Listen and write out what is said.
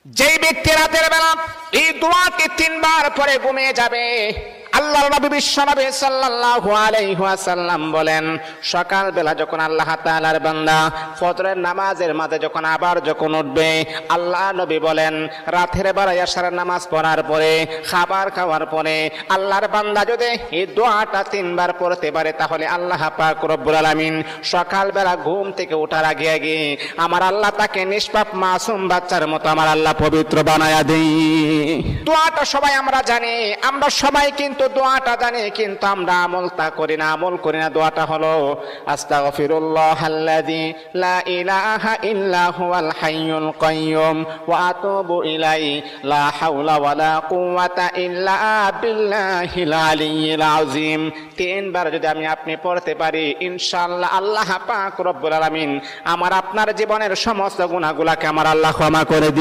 যেই ব্যক্তি রাতের বেলা এই দোয়াটি 3 বার পরে ঘুমিয়ে যাবে, আল্লাহর নবী বিশ্বনবী সাল্লাল্লাহু আলাইহি ওয়াসাল্লাম বলেন, সকাল বেলা যখন আল্লাহ তাআলার বান্দা ফজরের নামাজের মাঝে যখন উঠবে, আল্লাহ নবী বলেন রাতের বেলা এশার নামাজ পড়ার পরে, খাবার খাওয়ার পরে আল্লাহর বান্দা যদি এই দোয়াটা 3 বার পড়তে পারে, তাহলে আল্লাহ পাক রব্বুল আলামিন সকাল বেলা ঘুম থেকে ওঠার আগে আগে আমার আল্লাহ তাকে নিষ্পাপ মাসুম বাচ্চার মতো আমার আল্লাহ পবিত্র বানায়া দেই। দোয়াটা সবাই আমরা জানি, আমরা সবাই কিন্তু দোয়াটা জানি, কিন্তু আমরা আমল করি না। দোয়াটা হলো আস্তাগফিরুল্লাহাল্লাযী লা ইলাহা ইল্লা হুয়াল হাইয়ুল কাইয়্যুম ওয়া আতুবু ইলাইহি লা হাওলা ওয়ালা কুওয়াতা ইল্লা বিল্লাহিল আলিয়্যিল আযীম। 3 বার যদি আপনি পড়তে পারি, ইনশাআল্লাহ আল্লাহ পাক রব্বুল আলামিন আমার আপনার জীবনের সমস্ত গুনাহগুলোকে আমার আল্লাহ ক্ষমা করে দিবেন।